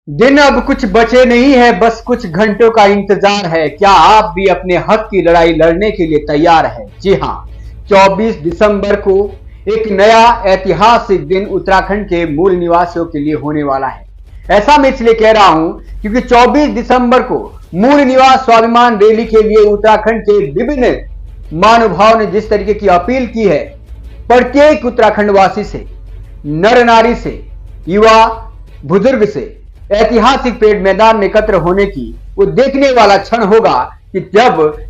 दिन अब कुछ बचे नहीं है, बस कुछ घंटों का इंतजार है। क्या आप भी अपने हक की लड़ाई लड़ने के लिए तैयार है? जी हां, 24 दिसंबर को एक नया ऐतिहासिक दिन उत्तराखंड के मूल निवासियों के लिए होने वाला है। ऐसा मैं इसलिए कह रहा हूं क्योंकि 24 दिसंबर को मूल निवास स्वाभिमान रैली के लिए उत्तराखंड के विभिन्न महानुभावों ने जिस तरीके की अपील की है, प्रत्येक उत्तराखंड वासी से, नर नारी से, युवा बुजुर्ग से ऐतिहासिक पेड़ मैदान में एकत्र होने की, वो देखने वाला क्षण होगा कि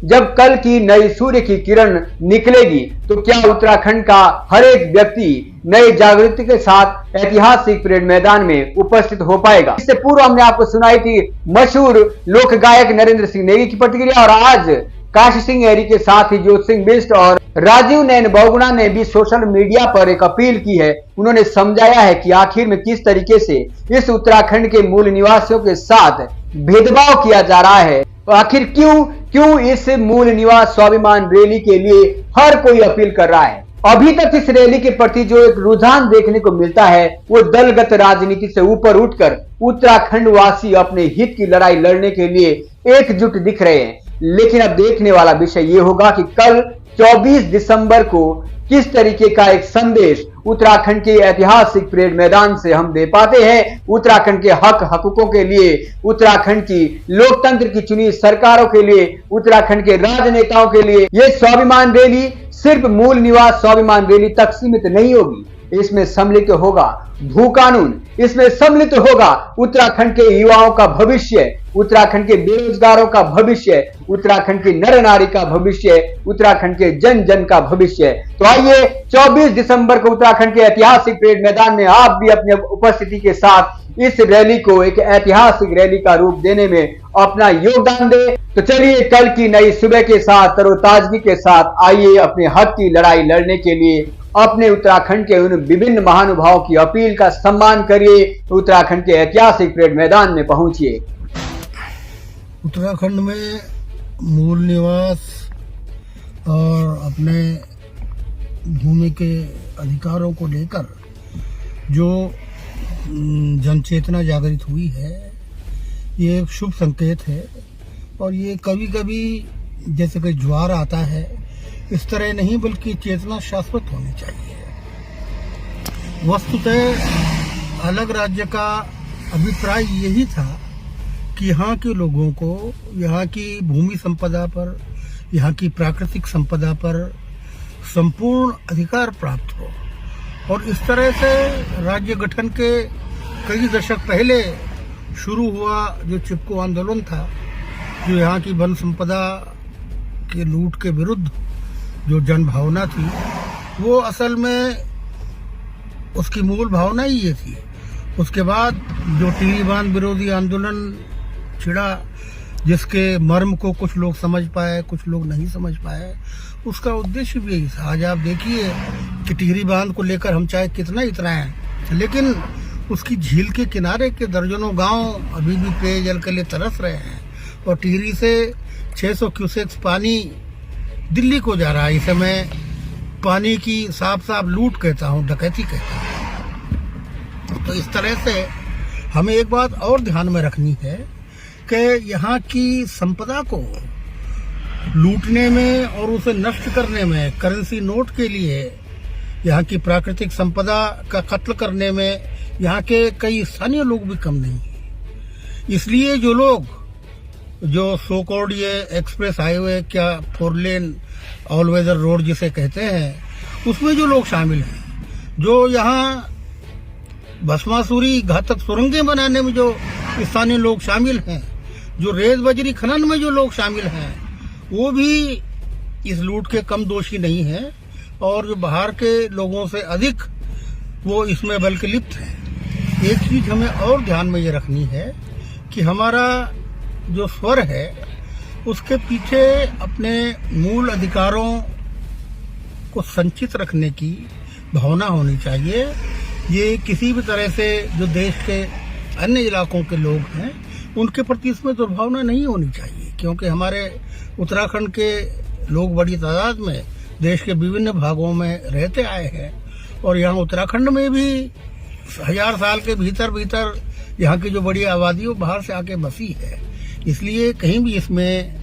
जब कल की नई सूर्य की किरण निकलेगी तो क्या उत्तराखंड का हर एक व्यक्ति नई जागृति के साथ ऐतिहासिक परेड मैदान में उपस्थित हो पाएगा। इससे पूर्व हमने आपको सुनाई थी मशहूर लोक गायक नरेंद्र सिंह नेगी की प्रतिक्रिया, और आज काशी सिंह एरी के साथ ही ज्योत सिंह बिष्ट और राजीव नैन बहुगुणा ने भी सोशल मीडिया पर एक अपील की है। उन्होंने समझाया है कि आखिर में किस तरीके से इस उत्तराखंड के मूल निवासियों के साथ भेदभाव किया जा रहा है, आखिर क्यों इस मूल निवास स्वाभिमान रैली के लिए हर कोई अपील कर रहा है। अभी तक इस रैली के प्रति जो एक रुझान देखने को मिलता है, वो दलगत राजनीति से ऊपर उठकर उत्तराखंड वासी अपने हित की लड़ाई लड़ने के लिए एकजुट दिख रहे हैं। लेकिन अब देखने वाला विषय ये होगा कि कल 24 दिसंबर को किस तरीके का एक संदेश उत्तराखंड के ऐतिहासिक परेड मैदान से हम दे पाते हैं। उत्तराखंड के हकूकों के लिए, उत्तराखंड की लोकतंत्र की चुनी सरकारों के लिए, उत्तराखंड के राजनेताओं के लिए ये स्वाभिमान रैली सिर्फ मूल निवास स्वाभिमान रैली तक सीमित नहीं होगी। इसमें सम्मिलित होगा भू कानून, इसमें सम्मिलित होगा उत्तराखंड के युवाओं का भविष्य, उत्तराखंड के बेरोजगारों का भविष्य, उत्तराखंड की नर नारी का भविष्य, उत्तराखंड के जन जन का भविष्य। तो आइए 24 दिसंबर को उत्तराखंड के ऐतिहासिक परेड मैदान में आप भी अपनी उपस्थिति के साथ इस रैली को एक ऐतिहासिक रैली का रूप देने में अपना योगदान दे। तो चलिए कल की नई सुबह के साथ, तरोताजगी के साथ आइए अपने हक की लड़ाई लड़ने के लिए अपने उत्तराखंड के उन विभिन्न महानुभावों की अपील का सम्मान करिए। उत्तराखंड के ऐतिहासिक परेड मैदान में पहुंचिए। उत्तराखंड में मूल निवास और अपने भूमि के अधिकारों को लेकर जो जनचेतना जागृत हुई है, ये एक शुभ संकेत है। और ये कभी कभी जैसे कि ज्वार आता है, इस तरह नहीं बल्कि चेतना शाश्वत होनी चाहिए। वस्तुतः अलग राज्य का अभिप्राय यही था कि यहाँ के लोगों को यहाँ की भूमि संपदा पर, यहाँ की प्राकृतिक संपदा पर संपूर्ण अधिकार प्राप्त हो। और इस तरह से राज्य गठन के कई दशक पहले शुरू हुआ जो चिपको आंदोलन था, जो यहाँ की वन संपदा के लूट के विरुद्ध जो जन भावना थी, वो असल में उसकी मूल भावना ही ये थी। उसके बाद जो टिहरी बांध विरोधी आंदोलन छिड़ा, जिसके मर्म को कुछ लोग समझ पाए, कुछ लोग नहीं समझ पाए, उसका उद्देश्य भी यही था। आज आप देखिए कि टिहरी बांध को लेकर हम चाहे कितना इतराएं, लेकिन उसकी झील के किनारे के दर्जनों गांव अभी भी पेयजल के लिए तरस रहे हैं। और टिहरी से 600 क्यूसेक्स पानी दिल्ली को जा रहा है। इसे मैं पानी की साफ लूट कहता हूँ, डकैती कहता हूँ। तो इस तरह से हमें एक बात और ध्यान में रखनी है कि यहाँ की संपदा को लूटने में और उसे नष्ट करने में, करेंसी नोट के लिए यहाँ की प्राकृतिक संपदा का कत्ल करने में यहाँ के कई स्थानीय लोग भी कम नहीं। इसलिए जो लोग जो सो कॉल्ड ये एक्सप्रेस हाईवे, क्या 4 लेन ऑल वेदर रोड जिसे कहते हैं, उसमें जो लोग शामिल हैं, जो यहाँ भस्मासुरी घातक सुरंगें बनाने में जो स्थानीय लोग शामिल हैं, जो रेत बजरी खनन में जो लोग शामिल हैं, वो भी इस लूट के कम दोषी नहीं हैं। और जो बाहर के लोगों से अधिक वो इसमें बल्कि लिप्त हैं। एक चीज हमें और ध्यान में ये रखनी है कि हमारा जो स्वर है, उसके पीछे अपने मूल अधिकारों को संचित रखने की भावना होनी चाहिए। ये किसी भी तरह से जो देश के अन्य इलाकों के लोग हैं, उनके प्रति इसमें दुर्भावना नहीं होनी चाहिए, क्योंकि हमारे उत्तराखंड के लोग बड़ी तादाद में देश के विभिन्न भागों में रहते आए हैं। और यहाँ उत्तराखंड में भी 1000 साल के भीतर यहाँ की जो बड़ी आबादी है वो बाहर से आके बसी है, इसलिए कहीं भी इसमें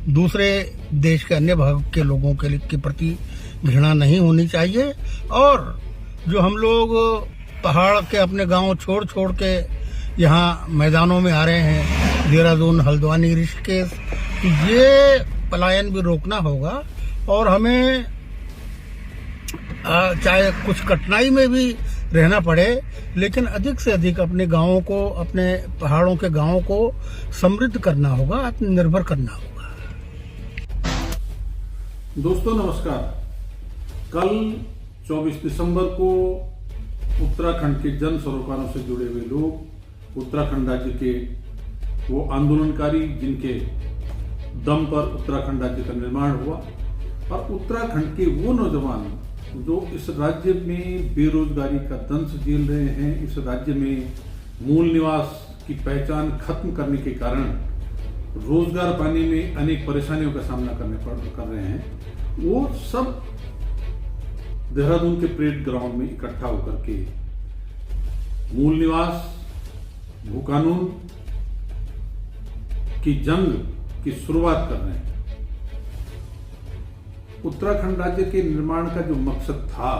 दूसरे देश के अन्य भाग के लोगों के प्रति घृणा नहीं होनी चाहिए। और जो हम लोग पहाड़ के अपने गांव छोड़ छोड़ के यहाँ मैदानों में आ रहे हैं, देहरादून, हल्द्वानी, ऋषिकेश, ये पलायन भी रोकना होगा। और हमें चाहे कुछ कठिनाई में भी रहना पड़े, लेकिन अधिक से अधिक अपने गांवों को, अपने पहाड़ों के गांवों को समृद्ध करना होगा, आत्मनिर्भर करना होगा। दोस्तों नमस्कार। कल 24 दिसंबर को उत्तराखंड के जन सरोकारों से जुड़े हुए लोग, उत्तराखंड राज्य के वो आंदोलनकारी जिनके दम पर उत्तराखंड राज्य का निर्माण हुआ, और उत्तराखंड के वो नौजवान जो इस राज्य में बेरोजगारी का दंश झेल रहे हैं, इस राज्य में मूल निवास की पहचान खत्म करने के कारण रोजगार पाने में अनेक परेशानियों का सामना कर रहे हैं, वो सब देहरादून के परेड ग्राउंड में इकट्ठा होकर के मूल निवास, भूकानून की जंग की शुरुआत कर रहे हैं। उत्तराखंड राज्य के निर्माण का जो मकसद था,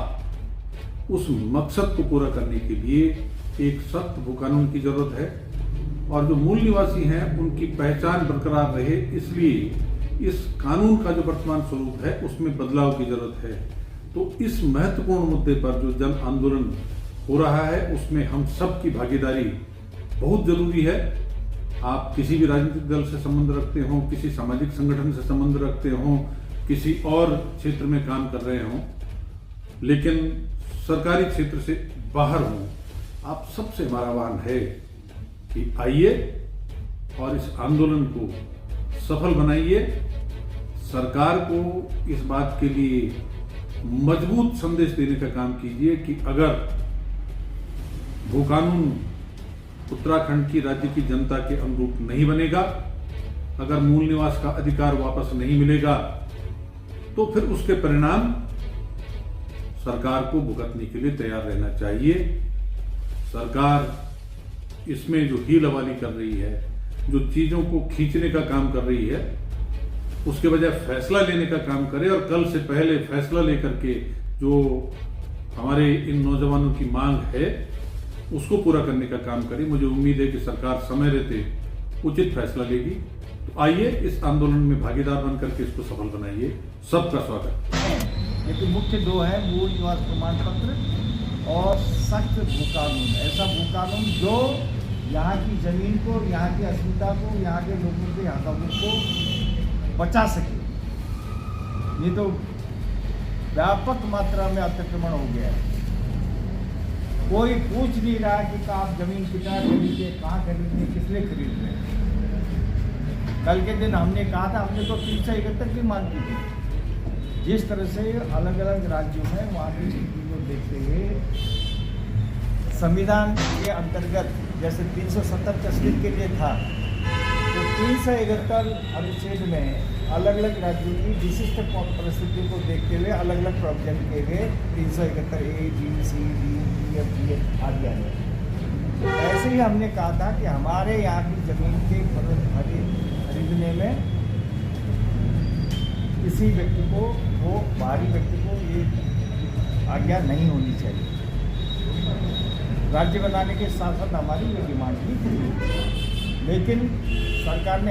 उस मकसद को पूरा करने के लिए एक सख्त भूकानून की जरूरत है, और जो मूल निवासी हैं उनकी पहचान बरकरार रहे, इसलिए इस कानून का जो वर्तमान स्वरूप है उसमें बदलाव की जरूरत है। तो इस महत्वपूर्ण मुद्दे पर जो जन आंदोलन हो रहा है, उसमें हम सब की भागीदारी बहुत जरूरी है। आप किसी भी राजनीतिक दल से संबंध रखते हो, किसी सामाजिक संगठन से संबंध रखते हो, किसी और क्षेत्र में काम कर रहे हो, लेकिन सरकारी क्षेत्र से बाहर हो, आप सबसे हमारा आह्वान है कि आइए और इस आंदोलन को सफल बनाइए। सरकार को इस बात के लिए मजबूत संदेश देने का काम कीजिए कि अगर भूकानून उत्तराखंड की राज्य की जनता के अनुरूप नहीं बनेगा, अगर मूल निवास का अधिकार वापस नहीं मिलेगा, तो फिर उसके परिणाम सरकार को भुगतने के लिए तैयार रहना चाहिए। सरकार इसमें जो हील हवाली कर रही है, जो चीजों को खींचने का काम कर रही है, उसके बजाय फैसला लेने का काम करे, और कल से पहले फैसला लेकर के जो हमारे इन नौजवानों की मांग है उसको पूरा करने का काम करे। मुझे उम्मीद है कि सरकार समय रहते उचित फैसला लेगी। तो आइए इस आंदोलन में भागीदार बनकर के इसको सफल बनाइए। सबका स्वागत। लेकिन मुख्य दो है, मूल निवास प्रमाण पत्र और सख्त भूकानून। ऐसा भूकानून जो यहाँ की जमीन को, यहाँ की अस्मिता को, यहाँ के लोगों के हकों को बचा सके। ये तो व्यापक मात्रा में अतिक्रमण हो गया है। कोई पूछ नहीं रहा कि आप जमीन कितना खरीदे, कहाँ खरीदे, किस लिए खरीद रहे हैं। कल के दिन हमने कहा था, हमने तो 371 की मांग की थी। जिस तरह से अलग अलग राज्यों में वहाँ की स्थिति को देखते हुए संविधान के अंतर्गत जैसे 370 तस्वीर के लिए था, तो 371 अनुच्छेद में अलग अलग राज्यों की विशिष्ट परिस्थितियों को देखते हुए अलग अलग प्रावधान किए गए। 371 A, B, C, D, E, F, G आदि आदि। ऐसे ही हमने कहा था कि हमारे यहाँ की जमीन के खरीदने में किसी व्यक्ति को, वो बाहरी व्यक्ति को ये आज्ञा नहीं होनी चाहिए। राज्य बनाने के साथ साथ हमारी ये डिमांड भी थी, लेकिन सरकार ने